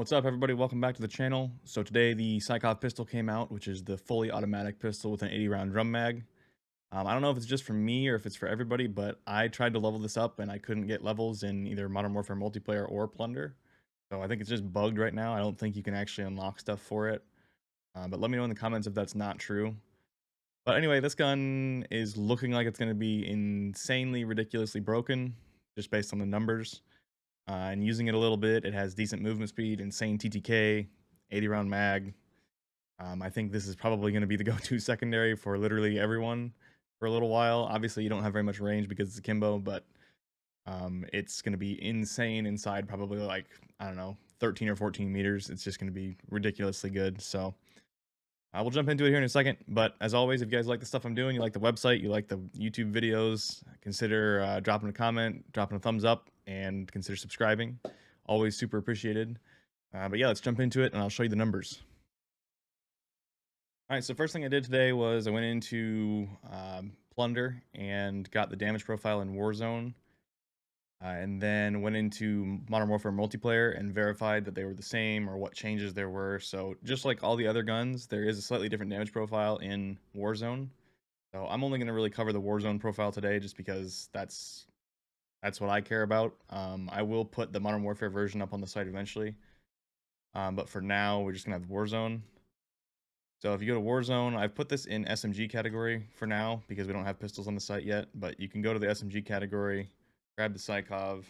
What's up, everybody? Welcome back to the channel. So today the Sykov pistol came out, which is the fully automatic pistol with an 80-round drum mag. I don't know if it's just for me or if it's for everybody, but I tried to level this up and I couldn't get levels in either Modern Warfare multiplayer or Plunder. So I think it's just bugged right now. I don't think you can actually unlock stuff for it. But let me know in the comments if that's not true. But anyway, this gun is looking like it's going to be insanely, ridiculously broken, just based on the numbers. And using it a little bit, it has decent movement speed, insane TTK, 80 round mag. I think this is probably going to be the go-to secondary for literally everyone for a little while. Obviously, you don't have very much range because it's akimbo, but it's going to be insane inside probably like, I don't know, 13 or 14 meters. It's just going to be ridiculously good. So I will jump into it here in a second. But as always, if you guys like the stuff I'm doing, you like the website, you like the YouTube videos, consider dropping a comment, dropping a thumbs up, and consider subscribing. Always super appreciated. But yeah, let's jump into it and I'll show you the numbers. All right, so first thing I did today was I went into Plunder and got the damage profile in Warzone. And then went into Modern Warfare multiplayer and verified that they were the same or what changes there were. So just like all the other guns, there is a slightly different damage profile in Warzone. So I'm only going to really cover the Warzone profile today just because that's what I care about. I will put the Modern Warfare version up on the site eventually. But for now, we're just going to have Warzone. So if you go to Warzone, I've put this in SMG category for now because we don't have pistols on the site yet. But you can go to the SMG category, grab the Sykov.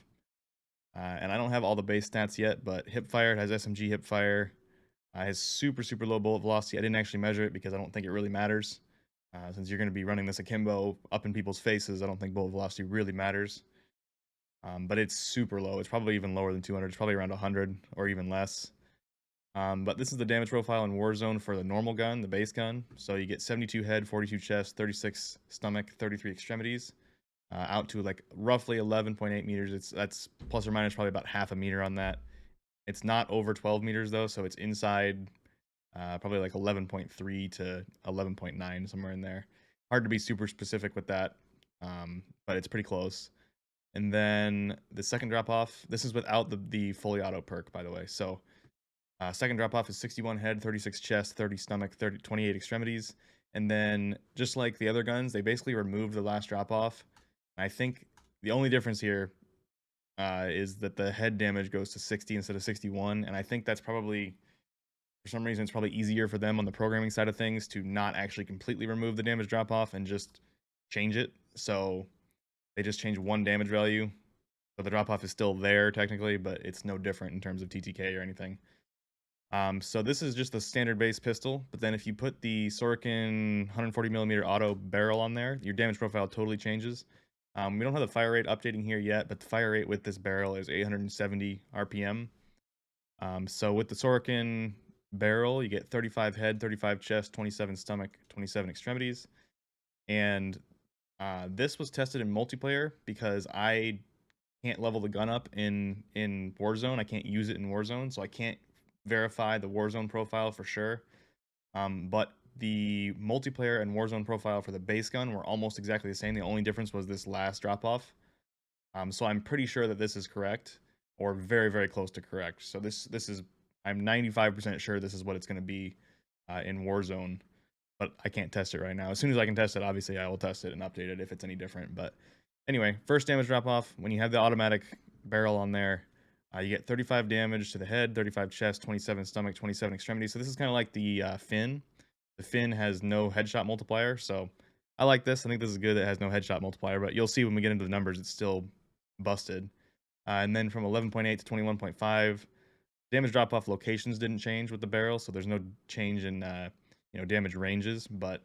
And I don't have all the base stats yet, but hipfire, it has SMG hipfire. It has super low bullet velocity. I didn't actually measure it because I don't think it really matters. Since you're going to be running this akimbo up in people's faces, I don't think bullet velocity really matters. But it's super low. It's probably even lower than 200. It's probably around 100 or even less. But this is the damage profile in Warzone for the normal gun, the base gun. So you get 72 head, 42 chest, 36 stomach, 33 extremities. Out to like roughly 11.8 meters. That's plus or minus probably about half a meter on that. It's not over 12 meters though, so it's inside probably like 11.3 to 11.9, somewhere in there. Hard to be super specific with that, but it's pretty close. And then the second drop off, this is without the fully auto perk, by the way. So second drop off is 61 head, 36 chest, 30 stomach, 28 extremities. And then just like the other guns, they basically removed the last drop off. I think the only difference here is that the head damage goes to 60 instead of 61, and I think that's probably, for some reason, it's probably easier for them on the programming side of things to not actually completely remove the damage drop off and just change it. So they just change one damage value, so the drop off is still there technically, but it's no different in terms of TTK or anything. So this is just the standard base pistol, but then if you put the Sorokin 140mm auto barrel on there, your damage profile totally changes. We don't have the fire rate updating here yet, but the fire rate with this barrel is 870 RPM. So with the Sorokin barrel, you get 35 head, 35 chest, 27 stomach, 27 extremities. And this was tested in multiplayer because I can't level the gun up in Warzone. I can't use it in Warzone, so I can't verify the Warzone profile for sure. But the multiplayer and Warzone profile for the base gun were almost exactly the same. The only difference was this last drop off. So I'm pretty sure that this is correct, or very close to correct. So this is, I'm 95% sure this is what it's going to be in Warzone, but I can't test it right now. As soon as I can test it, obviously I will test it and update it if it's any different. But anyway, first damage drop off, when you have the automatic barrel on there, you get 35 damage to the head, 35 chest, 27 stomach, 27 extremities. So this is kind of like the Finn. The Finn has no headshot multiplier, so I like this. I think this is good. It has no headshot multiplier, but you'll see when we get into the numbers, it's still busted. And then from 11.8 to 21.5, damage drop off locations didn't change with the barrel, so there's no change in damage ranges, but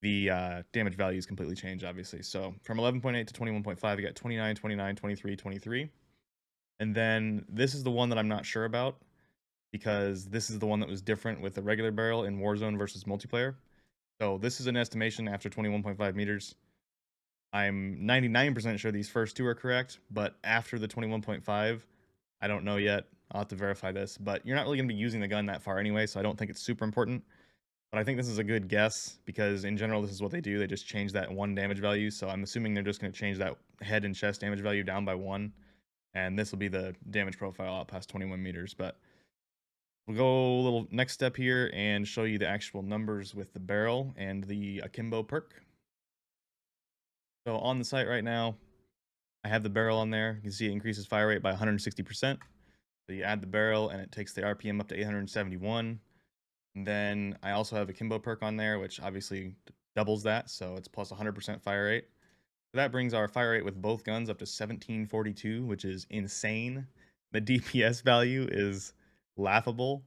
the damage values completely change, obviously. So from 11.8 to 21.5, you got 29, 29, 23, 23. And then this is the one that I'm not sure about because this is the one that was different with the regular barrel in Warzone versus multiplayer. So this is an estimation after 21.5 meters. I'm 99% sure these first two are correct, but after the 21.5, I don't know yet. I'll have to verify this, but you're not really going to be using the gun that far anyway, so I don't think it's super important. But I think this is a good guess because in general, this is what they do. They just change that one damage value. So I'm assuming they're just going to change that head and chest damage value down by one. And this will be the damage profile out past 21 meters. But We'll go a little next step here and show you the actual numbers with the barrel and the akimbo perk. So on the site right now, I have the barrel on there. You can see it increases fire rate by 160%. So you add the barrel and it takes the RPM up to 871. And then I also have a Kimbo perk on there, which obviously doubles that. So it's plus 100% fire rate. So that brings our fire rate with both guns up to 1742, which is insane. The DPS value is laughable.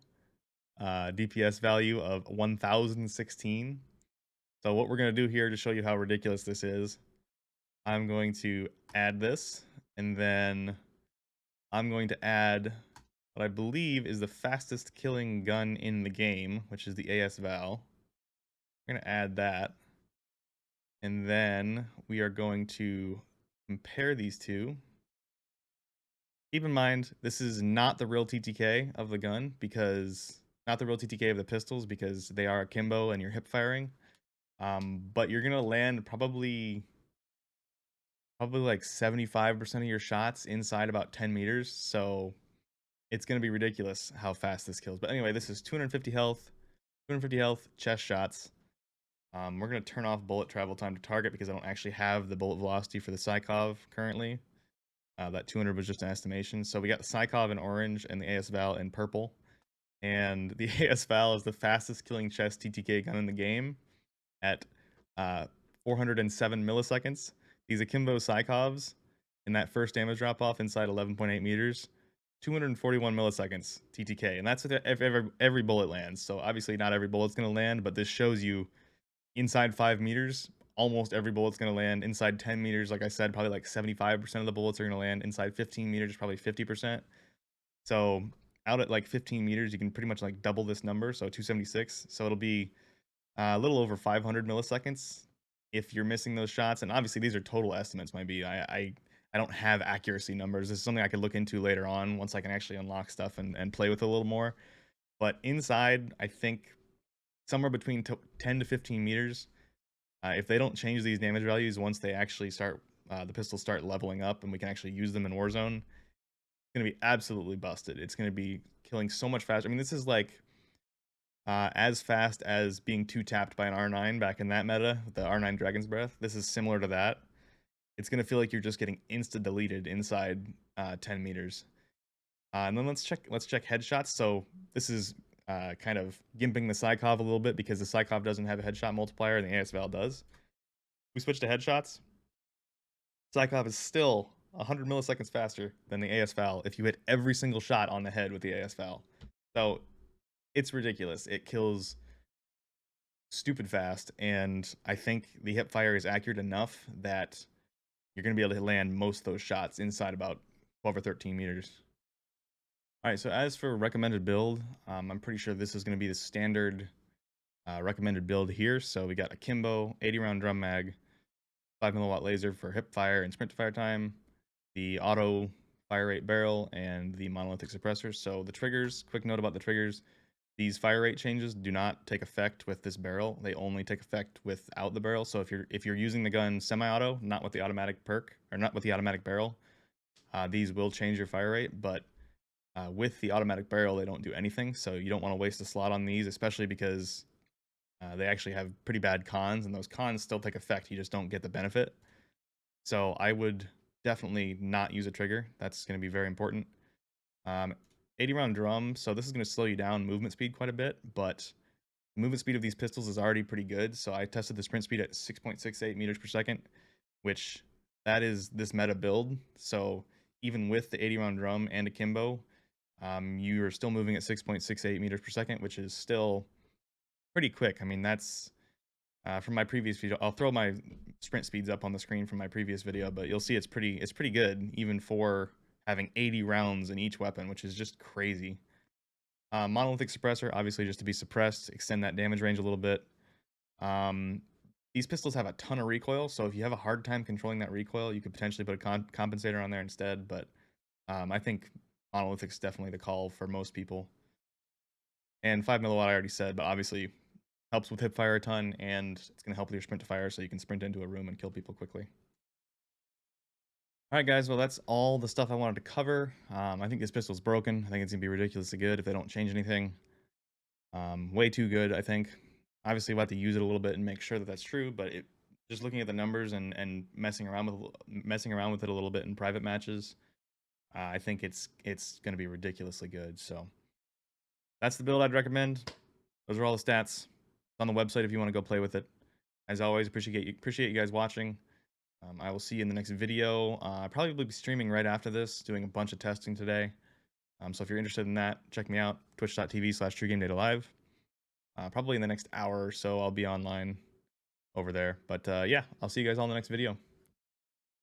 DPS value of 1016. So what we're going to do here to show you how ridiculous this is, I'm going to add this, and then I'm going to add what I believe is the fastest killing gun in the game, which is the AS Val. We're going to add that, and then we are going to compare these two. Keep in mind, this is not the real TTK of the gun, because not the real TTK of the pistols, because they are akimbo and you're hip firing. But you're gonna land probably like 75% of your shots inside about 10 meters. So it's gonna be ridiculous how fast this kills. But anyway, this is 250 health, 250 health, chest shots. We're gonna turn off bullet travel time to target because I don't actually have the bullet velocity for the Sykov currently. That 200 was just an estimation. So we got the Sykov in orange and the AS Val in purple. And the AS Val is the fastest killing chest TTK gun in the game at 407 milliseconds. These Akimbo Sykovs in that first damage drop off inside 11.8 meters, 241 milliseconds TTK. And that's if every bullet lands. So obviously not every bullet's going to land, but this shows you inside 5 meters, almost every bullet's going to land. Inside 10 meters, like I said, probably like 75% of the bullets are going to land. Inside 15 meters, probably 50%. So out at like 15 meters, you can pretty much like double this number. So 276. So it'll be a little over 500 milliseconds if you're missing those shots. And obviously, these are total estimates. Might be I don't have accuracy numbers. This is something I could look into later on once I can actually unlock stuff and play with it a little more. But inside, I think somewhere between 10 to 15 meters. If they don't change these damage values once they actually start the pistols start leveling up and we can actually use them in Warzone, it's gonna be absolutely busted. It's gonna be killing so much faster. I mean, this is like as fast as being two tapped by an R9 back in that meta, the R9 Dragon's Breath. This is similar to that. It's gonna feel like you're just getting insta deleted inside 10 meters. And then let's check headshots. So this is kind of gimping the Sykov a little bit because the Sykov doesn't have a headshot multiplier and the AS Val does. We switch to headshots. Sykov is still 100 milliseconds faster than the AS Val if you hit every single shot on the head with the AS Val. So it's ridiculous. It kills stupid fast, and I think the hip fire is accurate enough that you're going to be able to land most of those shots inside about 12 or 13 meters. All right, so as for recommended build, I'm pretty sure this is going to be the standard recommended build here. So we got Akimbo, 80 round drum mag, 5 milliwatt laser for hip fire and sprint to fire time, the auto fire rate barrel, and the monolithic suppressors. So the triggers, quick note about the triggers. These fire rate changes do not take effect with this barrel. They only take effect without the barrel. So if you're using the gun semi-auto, not with the automatic perk or not with the automatic barrel, these will change your fire rate. But with the automatic barrel, they don't do anything. So you don't want to waste a slot on these, especially because they actually have pretty bad cons, and those cons still take effect. You just don't get the benefit. So I would definitely not use a trigger. That's going to be very important. 80 round drum, so this is going to slow you down movement speed quite a bit, but the movement speed of these pistols is already pretty good. So I tested the sprint speed at 6.68 meters per second, which that is this meta build. So even with the 80 round drum and akimbo, you are still moving at 6.68 meters per second, which is still pretty quick. I mean, that's from my previous video. I'll throw my sprint speeds up on the screen from my previous video, but you'll see it's pretty good even for having 80 rounds in each weapon, which is just crazy. Monolithic suppressor, obviously just to be suppressed, extend that damage range a little bit. These pistols have a ton of recoil, so if you have a hard time controlling that recoil, you could potentially put a compensator on there instead, but I think monolithic's definitely the call for most people. And 5 milliwatt I already said, but obviously helps with hip fire a ton, and it's going to help with your sprint to fire so you can sprint into a room and kill people quickly. All right, guys. Well, that's all the stuff I wanted to cover. I think this pistol's broken. I think it's gonna be ridiculously good if they don't change anything. Way too good, I think. Obviously, we'll have to use it a little bit and make sure that that's true. But just looking at the numbers and messing around with it a little bit in private matches, I think it's gonna be ridiculously good. So that's the build I'd recommend. Those are all the stats. It's on the website if you want to go play with it. As always, appreciate you guys watching. I will see you in the next video. I'll probably be streaming right after this, doing a bunch of testing today. So if you're interested in that, check me out, twitch.tv/TrueGameData Live. Probably in the next hour or so, I'll be online over there. But yeah, I'll see you guys all in the next video.